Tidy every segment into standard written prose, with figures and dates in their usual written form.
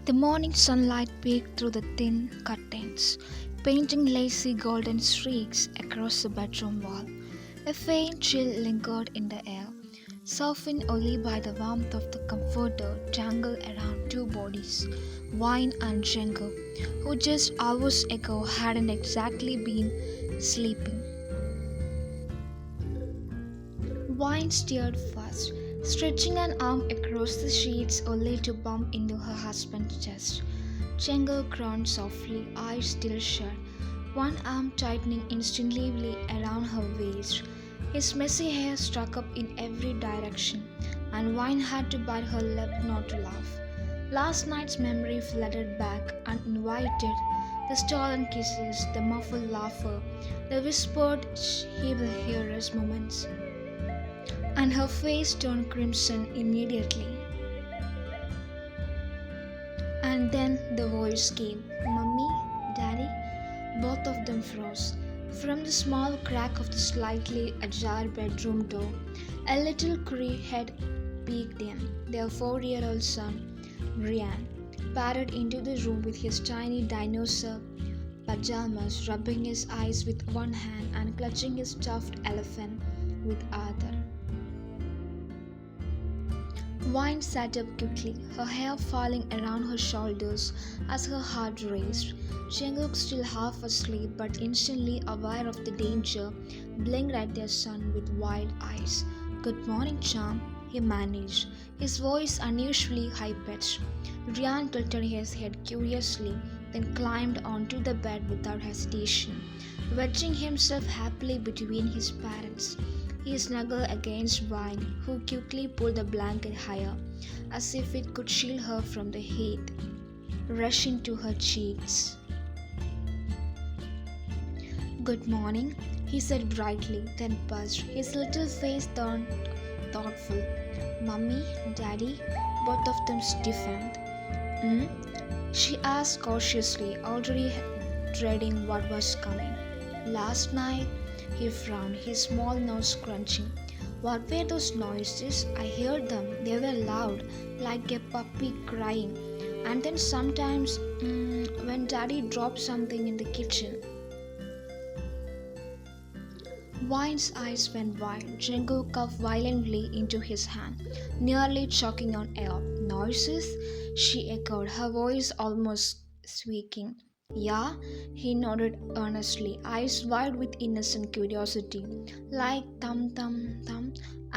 The morning sunlight peeked through the thin curtains, painting lacy golden streaks across the bedroom wall. A faint chill lingered in the air, softened only by the warmth of the comforter tangled around two bodies, Wine and Jungkook, who just hours ago hadn't exactly been sleeping. Wine stirred fast, stretching an arm across the sheets only to bump into her husband's chest. Chengo groaned softly, eyes still shut, one arm tightening instinctively around her waist. His messy hair struck up in every direction, and Wine had to bite her lip not to laugh. Last night's memory flooded back, uninvited. The stolen kisses, the muffled laughter, the whispered he will hear us moments. And her face turned crimson immediately. And then the voice came, Mummy, Daddy. Both of them froze. From the small crack of the slightly ajar bedroom door, a little curly head peeked in. Their 4-year-old son, Riyan, padded into the room with his tiny dinosaur pajamas, rubbing his eyes with one hand and clutching his stuffed elephant with other. Wine sat up quickly, her hair falling around her shoulders as her heart raced. Jungkook, still half asleep but instantly aware of the danger, blinked at their son with wide eyes. "Good morning, Charm," he managed, his voice unusually high-pitched. Riyan tilted his head curiously, then climbed onto the bed without hesitation, wedging himself happily between his parents. He snuggled against Wine, who quickly pulled the blanket higher, as if it could shield her from the heat rushing to her cheeks. "Good morning," he said brightly, then buzzed, his little face turned thoughtful. "Mummy, Daddy?" Both of them stiffened. "Hmm?" she asked cautiously, already dreading what was coming. "Last night," he frowned, his small nose scrunching. "What were those noises? I heard them. They were loud, like a puppy crying. And then sometimes, when Daddy dropped something in the kitchen." Wine's eyes went wide. Jungkook coughed violently into his hand, nearly choking on air. "Noises?" she echoed, her voice almost squeaking. "Yeah," he nodded earnestly, eyes wide with innocent curiosity, like thum thum thum.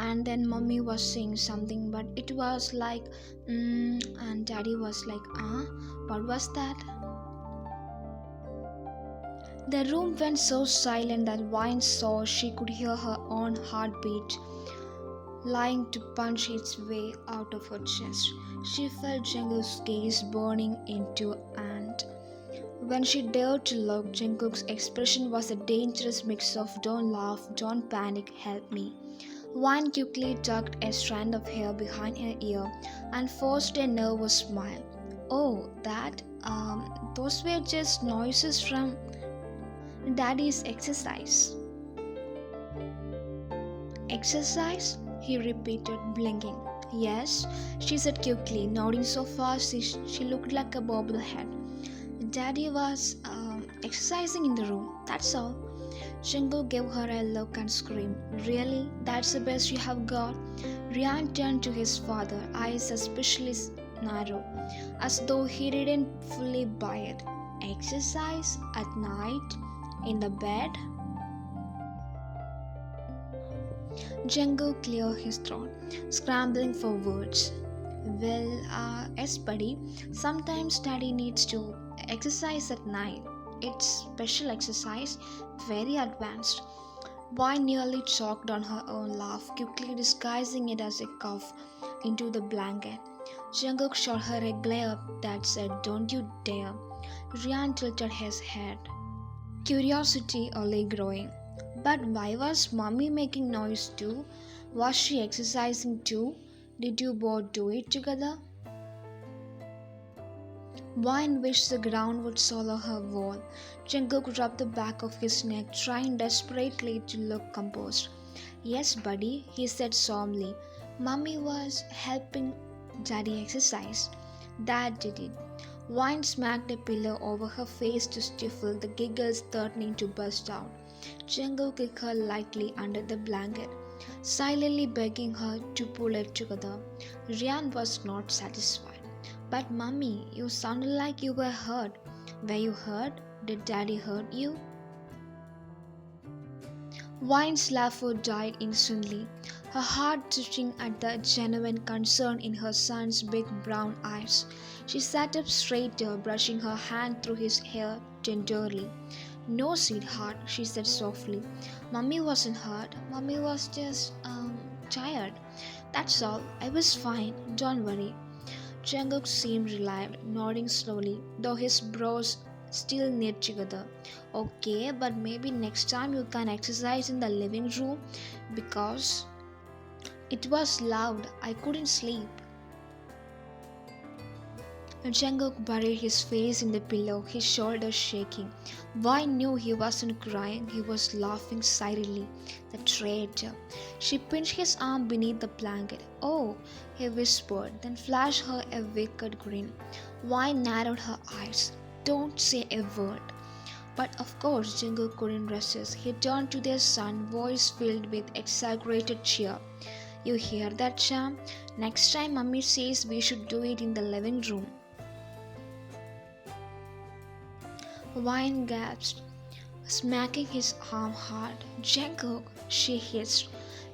And then Mummy was saying something, but it was like, and Daddy was like, what was that? The room went so silent that Wine saw she could hear her own heartbeat lying to punch its way out of her chest. She felt Jungkook's gaze burning into and when she dared to look, Jungkook's expression was a dangerous mix of "don't laugh, don't panic, help me." Wine quickly tucked a strand of hair behind her ear and forced a nervous smile. "Oh, those were just noises from Daddy's exercise." "Exercise?" he repeated, blinking. "Yes," she said quickly, nodding so fast she looked like a bobblehead. "Daddy was exercising in the room, that's all." Jungkook gave her a look and screamed, "Really? That's the best you have got?" Riyan turned to his father, eyes suspiciously narrow, as though he didn't fully buy it. "Exercise? At night? In the bed?" Jungkook cleared his throat, scrambling for words. "Well, yes, buddy. Sometimes Daddy needs to exercise at night. It's special exercise, very advanced." Wine nearly choked on her own laugh, quickly disguising it as a cough into the blanket. Jungkook shot her a glare that said, "Don't you dare." Riyan tilted his head, curiosity only growing. "But why was Mummy making noise too? Was she exercising too? Did you both do it together?" Wine wished the ground would swallow her whole. Jungkook rubbed the back of his neck, trying desperately to look composed. "Yes, buddy," he said solemnly. "Mummy was helping Daddy exercise." That did it. Wine smacked a pillow over her face to stifle the giggles threatening to burst out. Jungkook kicked her lightly under the blanket, silently begging her to pull it together. Riyan was not satisfied. But mummy, you sounded like you were hurt. Were you hurt? Did daddy hurt you? Wine's laughter died instantly, her heart touching at the genuine concern in her son's big brown eyes. She sat up straighter, brushing her hand through his hair tenderly. No, sweetheart, she said softly. Mummy wasn't hurt. Mummy was just, tired. That's all. I was fine. Don't worry. Jungkook seemed relieved, nodding slowly, though his brows still knit together. Okay, but maybe next time you can exercise in the living room because it was loud. I couldn't sleep. Jungkook buried his face in the pillow, his shoulders shaking. Vi knew he wasn't crying, he was laughing silently. The traitor. She pinched his arm beneath the blanket. Oh, he whispered, then flashed her a wicked grin. Vi narrowed her eyes. Don't say a word. But of course, Jungkook couldn't resist. He turned to their son, voice filled with exaggerated cheer. You hear that, Cham? Next time Mummy says we should do it in the living room. Wine gasped, smacking his arm hard. Jungkook, she hissed.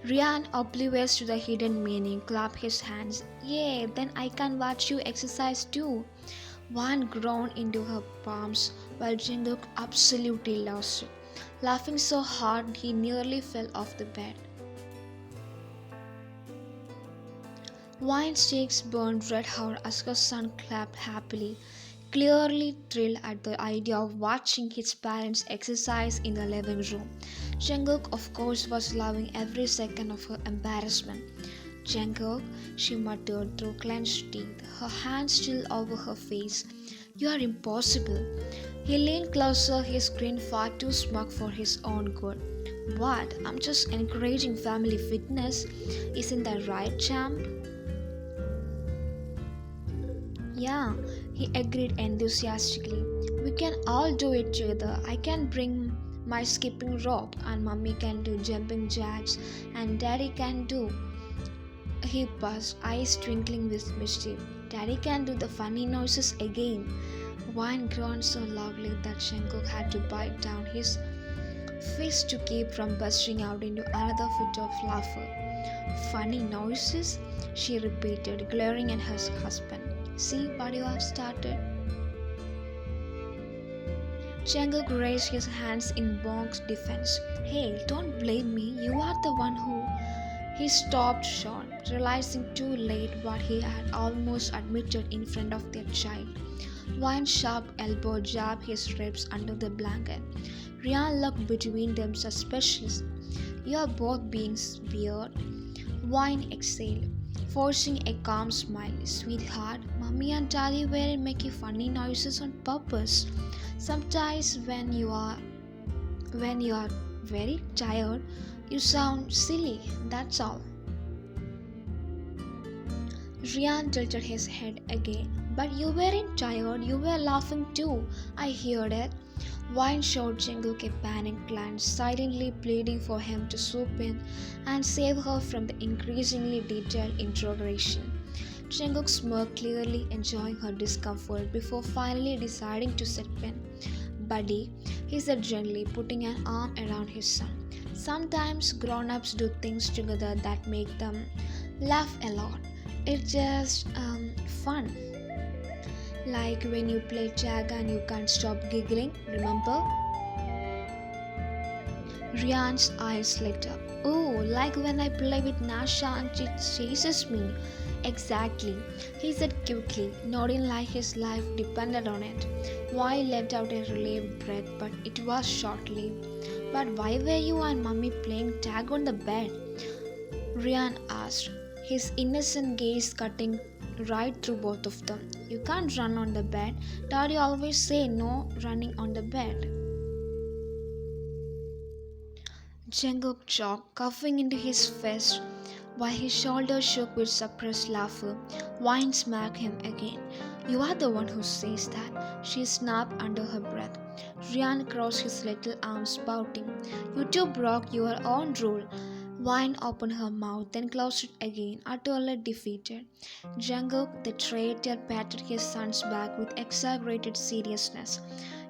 Riyan, oblivious to the hidden meaning, clapped his hands. Yay, then I can watch you exercise too. Wine groaned into her palms while Jungkook absolutely lost it, laughing so hard he nearly fell off the bed. Wine's cheeks burned red hot as her son clapped happily, clearly thrilled at the idea of watching his parents exercise in the living room. Jungkook, of course, was loving every second of her embarrassment. Jungkook, she muttered through clenched teeth, her hands still over her face. You are impossible. He leaned closer, his grin far too smug for his own good. What? I'm just encouraging family fitness. Isn't that right, champ? Yeah, he agreed enthusiastically. We can all do it together. I can bring my skipping rope, and mommy can do jumping jacks, and daddy can do. He buzzed, eyes twinkling with mischief. Daddy can do the funny noises again. Wine groaned so loudly that Jungkook had to bite down his fist to keep from bursting out into another fit of laughter. Funny noises? She repeated, glaring at her husband. See what you have started? Jungkook raised his hands in Bong's defense. Hey, don't blame me. You are the one who. He stopped short, realizing too late what he had almost admitted in front of their child. Wine's sharp elbow jabbed his ribs under the blanket. Riyan looked between them suspicious. You are both being weird. Wine exhaled, forcing a calm smile. Sweetheart, Mummy and Daddy weren't making funny noises on purpose. Sometimes when you are very tired, you sound silly, that's all. Riyan tilted his head again. But you weren't tired, you were laughing too. I heard it. Wine showed Jungkook a panicked glance, silently pleading for him to swoop in and save her from the increasingly detailed interrogation. Jungkook smirked, clearly enjoying her discomfort before finally deciding to step in. Buddy, he said gently, putting an arm around his son. Sometimes grown-ups do things together that make them laugh a lot. It's just fun. Like when you play tag and you can't stop giggling, remember? Riyan's eyes lit up. Oh, like when I play with Nasha and she chases me. Exactly, he said quickly, nodding like his life depended on it. Why let out a relieved breath, but it was short-lived. But why were you and Mummy playing tag on the bed? Riyan asked, his innocent gaze cutting right through both of them. You can't run on the bed. Daddy always say no running on the bed. Jungkook choked, coughing into his fist, while his shoulders shook with suppressed laughter. Wine smacked him again. You are the one who says that, she snapped under her breath. Riyan crossed his little arms, pouting. You two broke your own rule. Wine opened her mouth, then closed it again, utterly defeated. Jungkook, the traitor, patted his son's back with exaggerated seriousness.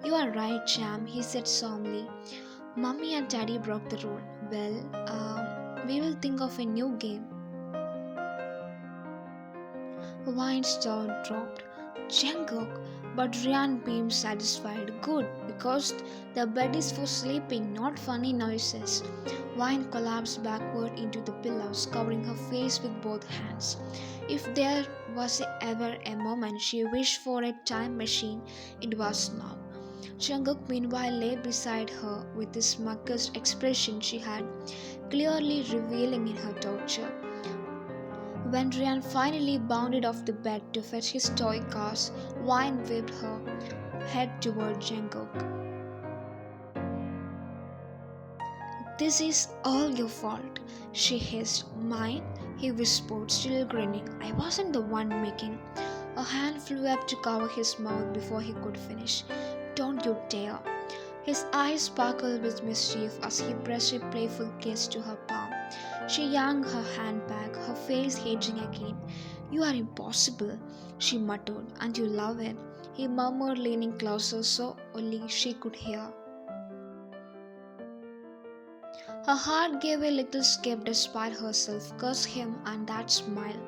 You are right, Cham, he said solemnly. Mummy and Daddy broke the rule. We will think of a new game. Wine's jaw dropped. Jungkook, but Rian beamed satisfied. Good, because the bed is for sleeping, not funny noises. Wine collapsed backward into the pillows, covering her face with both hands. If there was ever a moment she wished for a time machine, it was now. Jungkook meanwhile lay beside her with the smuggest expression she had, clearly revealing in her torture. When Rian finally bounded off the bed to fetch his toy cars, Wine waved her head toward Jungkook. This is all your fault, she hissed. Mine? He whispered, still grinning. I wasn't the one making. A hand flew up to cover his mouth before he could finish. Don't you dare. His eyes sparkled with mischief as he pressed a playful kiss to her palm. She yanked her hand back, her face hedging again. You are impossible, she muttered, and you love it, he murmured, leaning closer so only she could hear. Her heart gave a little skip despite herself, cursed him and that smile.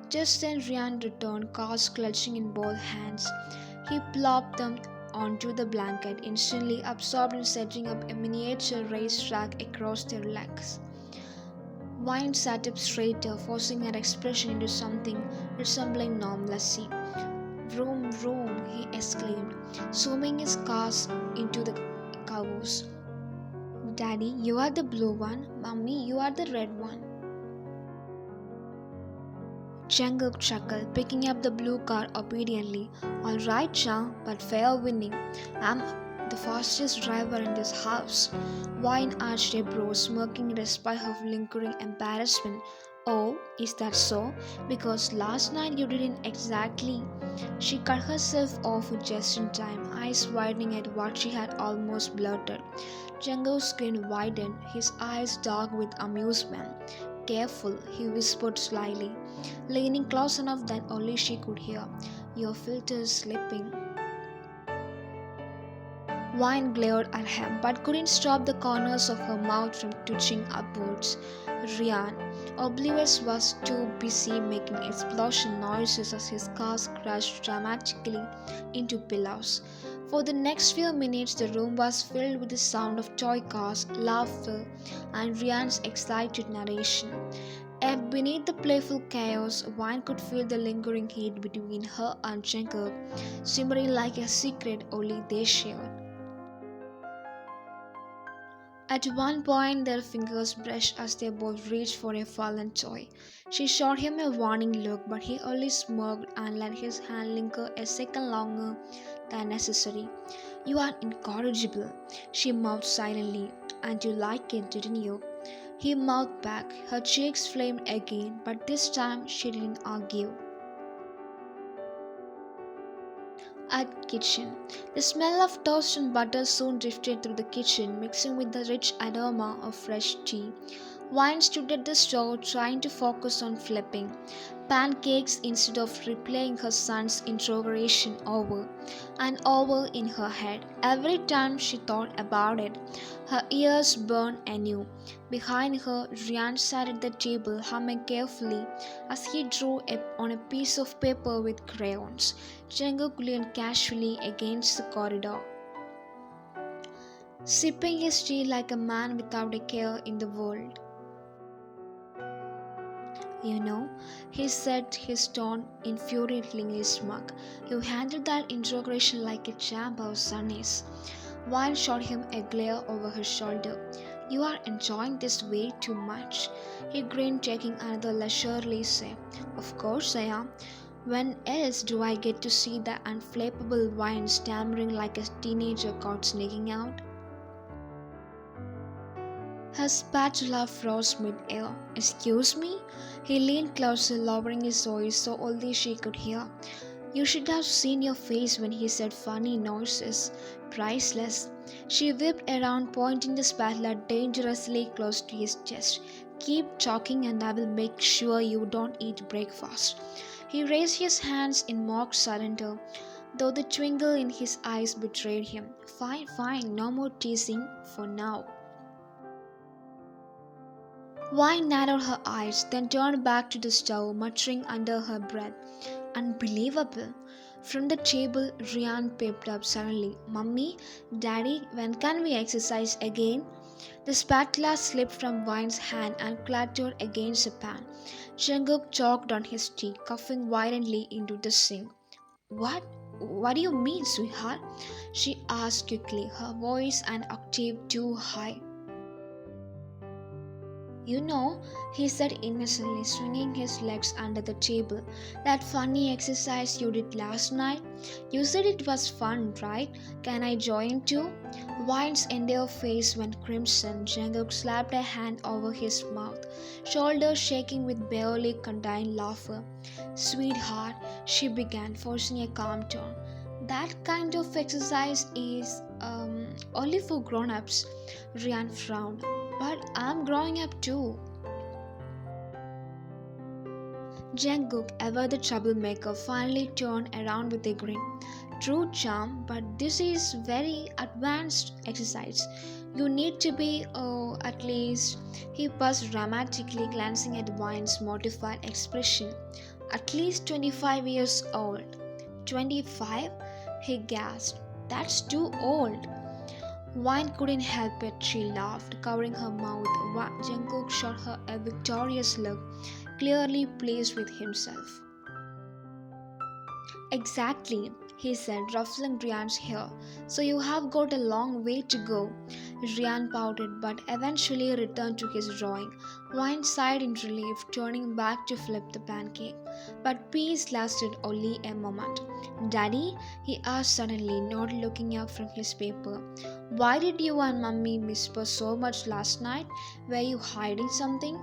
Just then Rian returned, cards clutching in both hands. He plopped them onto the blanket, instantly absorbed in setting up a miniature racetrack across their legs. Wine sat up straighter, forcing her expression into something resembling normalcy. Vroom, vroom, he exclaimed, zooming his cars into the covers. Daddy, you are the blue one. Mummy, you are the red one. Jungkook chuckled, picking up the blue car obediently. All right, Chang, but fair winning. I'm the fastest driver in this house. Wine arched a brow, smirking despite her lingering embarrassment. Oh, is that so? Because last night you didn't exactly. She cut herself off just in time, eyes widening at what she had almost blurted. Jungkook's grin widened, his eyes dark with amusement. Careful, he whispered slyly, leaning close enough that only she could hear. Your filter's slipping. Wine glared at him but couldn't stop the corners of her mouth from twitching upwards. Riyan, oblivious, was too busy making explosion noises as his cars crashed dramatically into pillows. For the next few minutes, the room was filled with the sound of toy cars, laughter, and Rian's excited narration. Yet beneath the playful chaos, Wine could feel the lingering heat between her and Jungkook, simmering like a secret only they shared. At one point, their fingers brushed as they both reached for a fallen toy. She shot him a warning look, but he only smirked and let his hand linger a second longer than necessary. You are incorrigible, she mouthed silently. And you like it, didn't you? He mouthed back. Her cheeks flamed again, but this time she didn't argue. At kitchen. The smell of toast and butter soon drifted through the kitchen, mixing with the rich aroma of fresh tea. Wine stood at the stove, trying to focus on flipping pancakes instead of replaying her son's interrogation over and over in her head. Every time she thought about it, her ears burned anew. Behind her, Rian sat at the table, humming carefully as he drew on a piece of paper with crayons. Jungkook leaned casually against the corridor, sipping his tea like a man without a care in the world. You know, he said, his tone infuriatingly smug. You handled that interrogation like a champ, our son is. Wine shot him a glare over her shoulder. You are enjoying this way too much. He grinned, taking another leisurely sip. Of course I am. When else do I get to see the unflappable Wine stammering like a teenager caught sneaking out? Her spatula froze mid-air. Excuse me? He leaned closer, lowering his voice so only she could hear. You should have seen your face when he said funny noises. Priceless. She whipped around, pointing the spatula dangerously close to his chest. Keep talking, and I will make sure you don't eat breakfast. He raised his hands in mock surrender, though the twinkle in his eyes betrayed him. Fine, fine, no more teasing for now. Vine narrowed her eyes, then turned back to the stove, muttering under her breath. Unbelievable. From the table, Riyan peeped up suddenly. Mummy, Daddy, when can we exercise again? The spatula slipped from Vine's hand and clattered against the pan. Jungkook choked on his tea, coughing violently into the sink. What? What do you mean, sweetheart? She asked quickly, her voice an octave too high. You know, he said innocently, swinging his legs under the table, that funny exercise you did last night. You said it was fun, right? Can I join too? Vine's entire face went crimson. Jungkook slapped a hand over his mouth, shoulders shaking with barely contained laughter. Sweetheart, she began, forcing a calm tone. That kind of exercise is only for grown-ups. Rian frowned. But I'm growing up too. Jungkook, ever the troublemaker, finally turned around with a grin. True charm, but this is very advanced exercise. You need to be, at least, he paused dramatically, glancing at Vine's mortified expression. At least 25 years old. 25? He gasped. That's too old. Vine couldn't help it, she laughed, covering her mouth. Jungkook shot her a victorious look, clearly pleased with himself. Exactly, he said, ruffling Rian's hair. So you have got a long way to go. Rian pouted but eventually returned to his drawing. Vine sighed in relief, turning back to flip the pancake. But peace lasted only a moment. Daddy? He asked suddenly, not looking up from his paper. Why did you and Mummy whisper so much last night? Were you hiding something?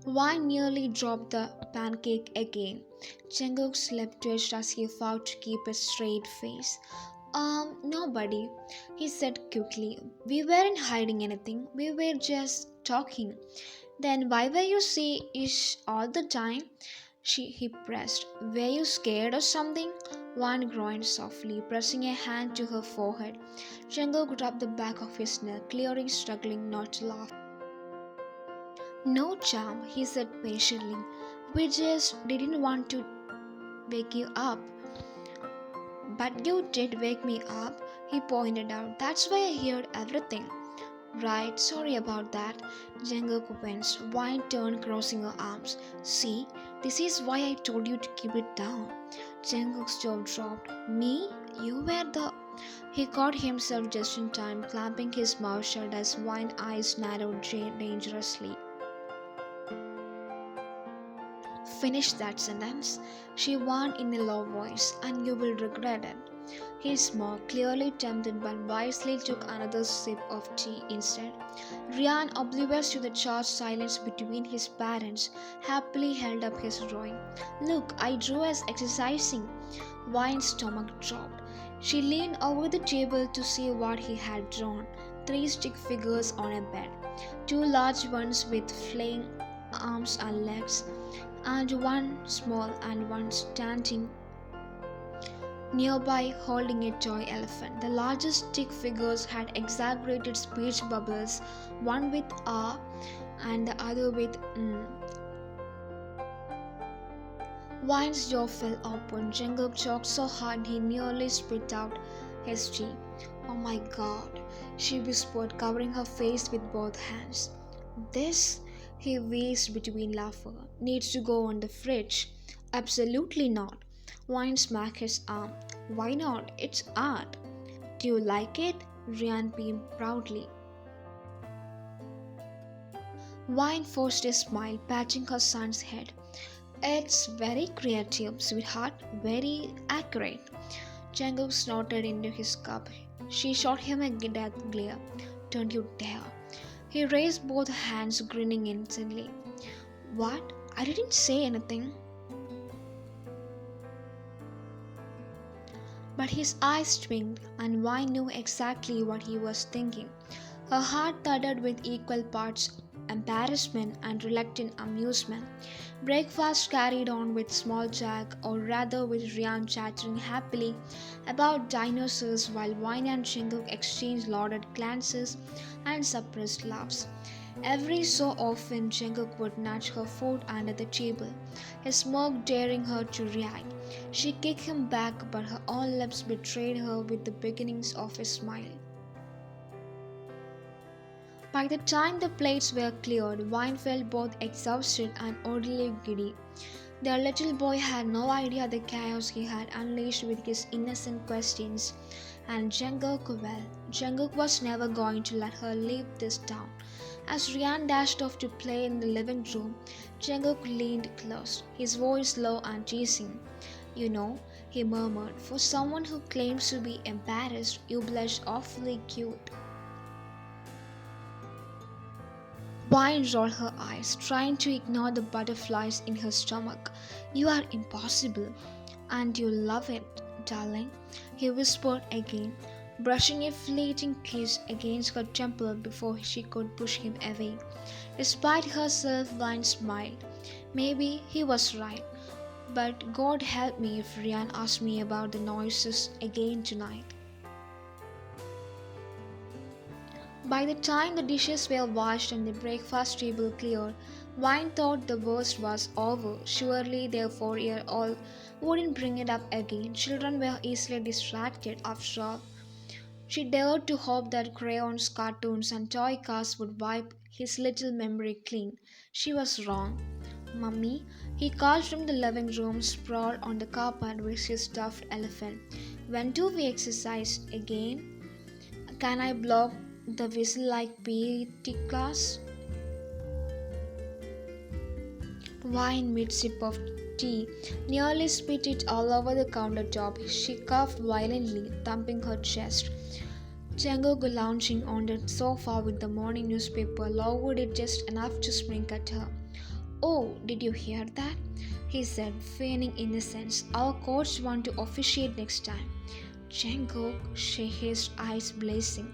Vine nearly dropped the pancake again. Jungkook's lip twitched as he vowed to keep a straight face. Nobody, he said quickly. We weren't hiding anything. We were just talking. Then why were you say-ish all the time? He pressed. Were you scared or something? Vine groaned softly, pressing a hand to her forehead. Jungkook rubbed the back of his neck, clearly struggling not to laugh. No, charm, he said patiently. We just didn't want to wake you up. But you did wake me up, he pointed out. That's why I heard everything. Right, sorry about that. Jungkook winced. Vine turned, crossing her arms. See, this is why I told you to keep it down. Jungkook's jaw dropped. Me? You were the... He caught himself just in time, clamping his mouth shut as Vine's eyes narrowed dangerously. Finish that sentence, she warned in a low voice, and you will regret it. He smiled, clearly tempted, but wisely took another sip of tea instead. Riyan, oblivious to the charged silence between his parents, happily held up his drawing. Look, I drew as exercising. Vine's stomach dropped. She leaned over the table to see what he had drawn. 3 stick figures on a bed. 2 large ones with flaying arms and legs, and 1 small and 1 standing nearby holding a toy elephant. The largest stick figures had exaggerated speech bubbles, one with ah and the other with Vine's jaw fell open. Jungkook choked so hard he nearly spit out his tea. Oh my god, she whispered, covering her face with both hands. This, he wheezed between laughter, needs to go on the fridge. Absolutely not. Vine smacked his arm. Why not? It's art. Do you like it? Riyan beamed proudly. Vine forced a smile, patting her son's head. It's very creative, sweetheart. Very accurate. Jungkook snorted into his cup. She shot him a death glare. Don't you dare. He raised both hands, grinning instantly. What? I didn't say anything. But his eyes twinked, and Vine knew exactly what he was thinking. Her heart thudded with equal parts embarrassment and reluctant amusement. Breakfast carried on with small Jack, or rather with Riyan chattering happily about dinosaurs while Vine and Jungkook exchanged lauded glances and suppressed laughs. Every so often, Jungkook would nudge her foot under the table, his smirk daring her to react. She kicked him back, but her own lips betrayed her with the beginnings of a smile. By the time the plates were cleared, Vine felt both exhausted and oddly giddy. Their little boy had no idea the chaos he had unleashed with his innocent questions, and Jungkook was never going to let her leave this town. As Riyan dashed off to play in the living room, Jungkook leaned close, his voice low and teasing. You know, he murmured, for someone who claims to be embarrassed, you blush awfully cute. Vine rolled her eyes, trying to ignore the butterflies in her stomach. You are impossible. And you love it, darling, he whispered again, brushing a fleeting kiss against her temple before she could push him away. Despite herself, Vine smiled. Maybe he was right. But God help me if Rian asked me about the noises again tonight. By the time the dishes were washed and the breakfast table cleared, Vine thought the worst was over. Surely their 4-year-old wouldn't bring it up again. Children were easily distracted after all. She dared to hope that crayons, cartoons, and toy cars would wipe his little memory clean. She was wrong. Mummy, he called from the living room, sprawled on the carpet with his stuffed elephant. When do we exercise again? Can I blow the whistle like PE class? Wine mid sip of tea nearly spit it all over the countertop. She coughed violently, thumping her chest. Jungkook, lounging on the sofa with the morning newspaper, lowered it just enough to smink at her. Oh, did you hear that? He said, feigning innocence. Our coach want to officiate next time. Jungkook, she hissed, eyes blazing.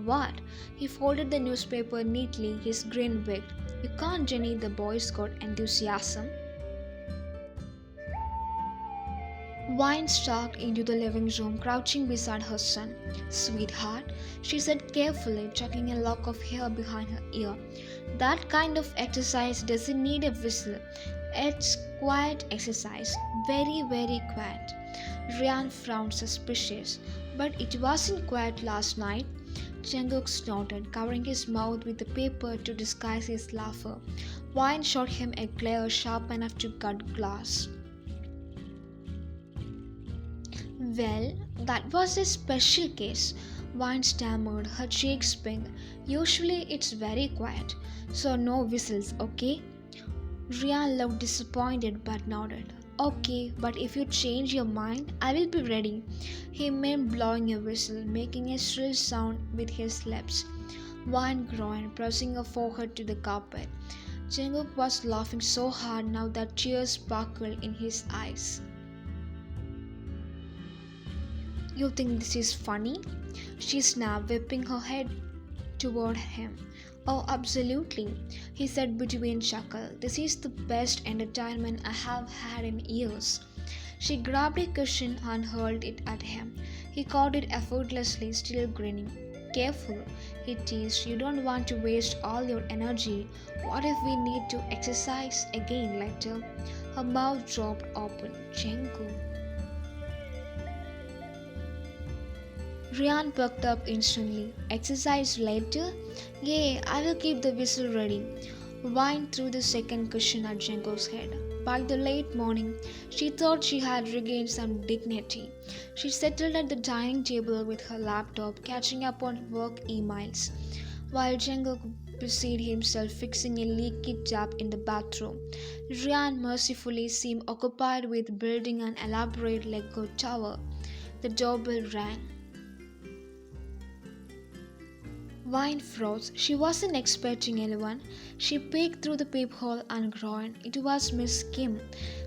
What? He folded the newspaper neatly, his grin wigged. You can't deny the boy's got enthusiasm. Vine stalked into the living room, crouching beside her son. Sweetheart, she said carefully, tucking a lock of hair behind her ear. That kind of exercise doesn't need a whistle. It's quiet exercise. Very, very quiet. Riyan frowned suspicious. But it wasn't quiet last night. Jungkook snorted, covering his mouth with the paper to disguise his laughter. Vine shot him a glare sharp enough to cut glass. Well, that was a special case, Vine stammered, her cheeks pink. Usually it's very quiet, so no whistles, okay? Riyan looked disappointed but nodded. Okay, but if you change your mind, I will be ready. He meant blowing a whistle, making a shrill sound with his lips. Vine groaned, pressing her forehead to the carpet. Jungkook was laughing so hard now that tears sparkled in his eyes. You think this is funny? She snapped, whipping her head toward him. Oh, absolutely, he said between chuckles. This is the best entertainment I have had in years. She grabbed a cushion and hurled it at him. He caught it effortlessly, still grinning. Careful, he teased. You don't want to waste all your energy. What if we need to exercise again later? Her mouth dropped open. Jungkook. Riyan perked up instantly. Exercise later? Yay, I will keep the whistle ready. Vine threw the second cushion at Jungkook's head. By the late morning, she thought she had regained some dignity. She settled at the dining table with her laptop, catching up on work emails, while Jungkook busied himself fixing a leaky tap in the bathroom. Riyan mercifully seemed occupied with building an elaborate Lego tower. The doorbell rang. Wine froze. She wasn't expecting anyone. She peeked through the peephole and groaned. It was Miss Kim,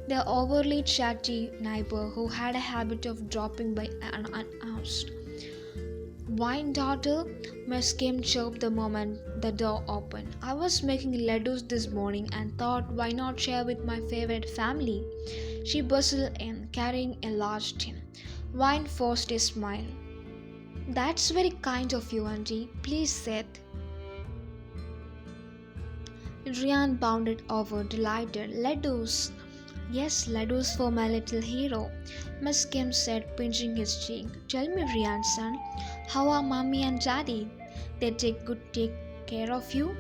the overly chatty neighbor who had a habit of dropping by unannounced. Wine daughter, Miss Kim chirped the moment the door opened. I was making ladoos this morning and thought, why not share with my favorite family? She bustled in, carrying a large tin. Wine forced a smile. That's very kind of you, Auntie. Please sit. Riyan bounded over, delighted. Ladoos. Yes, ladoos for my little hero, Miss Kim said, pinching his cheek. Tell me, Riyan, son, how are Mommy and Daddy? They take care of you?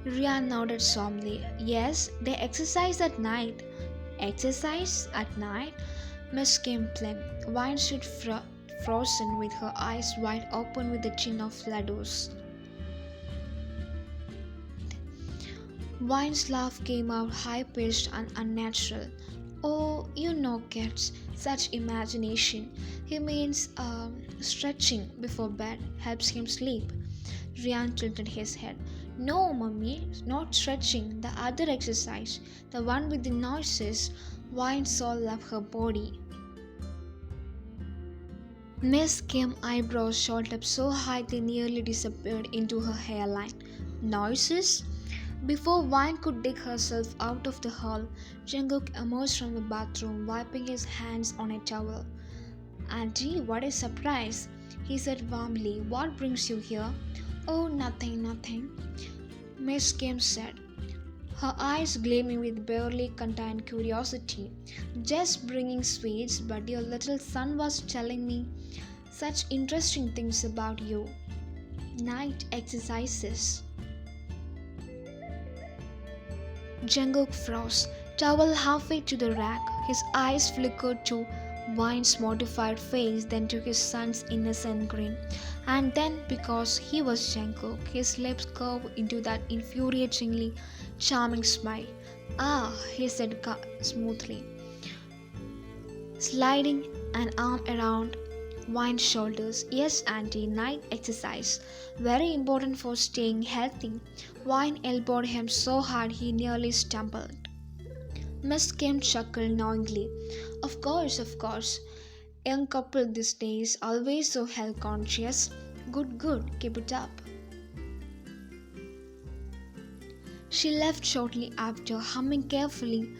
Riyan nodded solemnly. Yes, they exercise at night. Exercise at night? Miss Kim blinked. Wine stood frozen with her eyes wide open with the chin of ladoos. Wine's laugh came out high-pitched and unnatural. Oh, you know kids, such imagination. He means stretching before bed helps him sleep. Riyan tilted his head. No, mummy, not stretching, the other exercise, the one with the noises. Wine saw left her body. Miss Kim's eyebrows shot up so high they nearly disappeared into her hairline. Noises? Before Wine could dig herself out of the hall, Jungkook emerged from the bathroom, wiping his hands on a towel. Auntie, what a surprise, he said warmly. What brings you here? Oh, nothing. Miss Kim said, her eyes gleaming with barely contained curiosity. Just bringing sweets, but your little son was telling me such interesting things about you. Night exercises. Jungkook froze, towel halfway to the rack. His eyes flickered to Wine's mortified face, then to his son's innocent grin. And then, because he was Jungkook, his lips curved into that infuriatingly charming smile. Ah, he said smoothly, sliding an arm around Wine's shoulders. Yes, Auntie, night exercise. Very important for staying healthy. Wine elbowed him so hard he nearly stumbled. Miss Kim chuckled knowingly. Of course. Young couple these days, always so health conscious. Good, keep it up. She left shortly after, humming carefully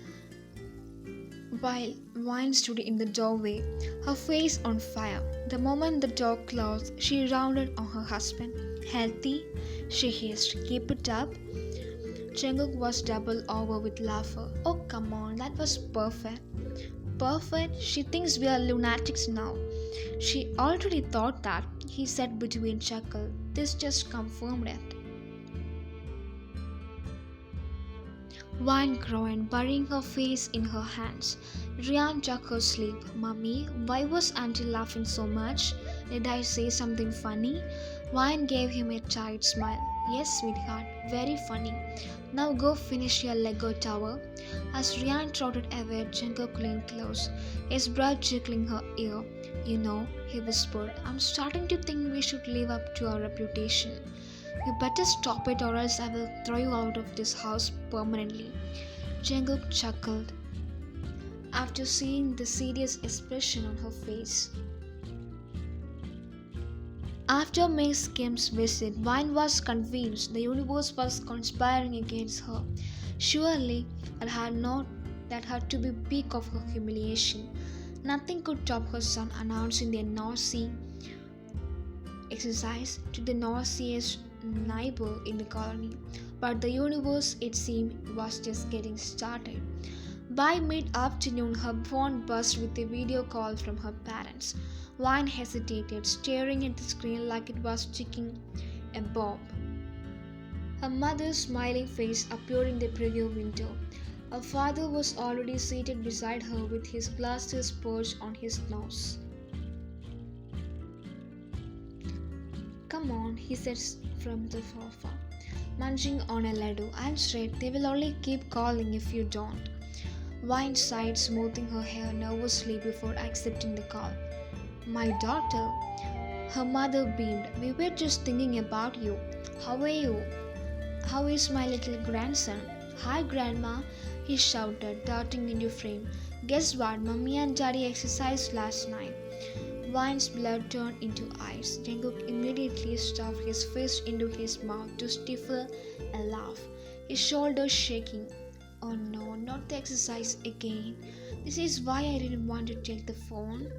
while Wine stood in the doorway, her face on fire. The moment the door closed, she rounded on her husband. Healthy? She hissed. Keep it up? Jungkook was doubled over with laughter. Oh, come on, that was perfect. Perfect? She thinks we are lunatics now. She already thought that, he said between chuckles. This just confirmed it. Wine groaned, burying her face in her hands. Riyan took her sleep. Mummy, why was Auntie laughing so much? Did I say something funny? Wine gave him a tight smile. Yes, sweetheart, very funny. Now go finish your Lego tower. As Riyan trotted away, Jungkook leaned close, his breath tickling her ear. You know, he whispered, I'm starting to think we should live up to our reputation. You better stop it or else I will throw you out of this house permanently. Jungkook chuckled after seeing the serious expression on her face. After Miss Kim's visit, Wine was convinced the universe was conspiring against her. Surely that had to be peak of her humiliation. Nothing could top her son announcing their nausea exercise to the nauseous neighbor in the colony, but the universe, it seemed, was just getting started. By mid-afternoon, her phone buzzed with a video call from her parents. Wine hesitated, staring at the screen like it was ticking a bomb. Her mother's smiling face appeared in the preview window. Her father was already seated beside her with his glasses perched on his nose. Come on, he said from the sofa, munching on a laddu. I'm straight, they will only keep calling if you don't. Wine sighed, smoothing her hair nervously before accepting the call. My daughter. Her mother beamed. We were just thinking about you. How are you? How is my little grandson? Hi, Grandma, he shouted, darting into frame. Guess what? Mummy and Daddy exercised last night. Vine's blood turned into ice. Jungkook immediately stuffed his fist into his mouth to stifle a laugh, his shoulders shaking. Oh no, not the exercise again. This is why I didn't want to take the phone.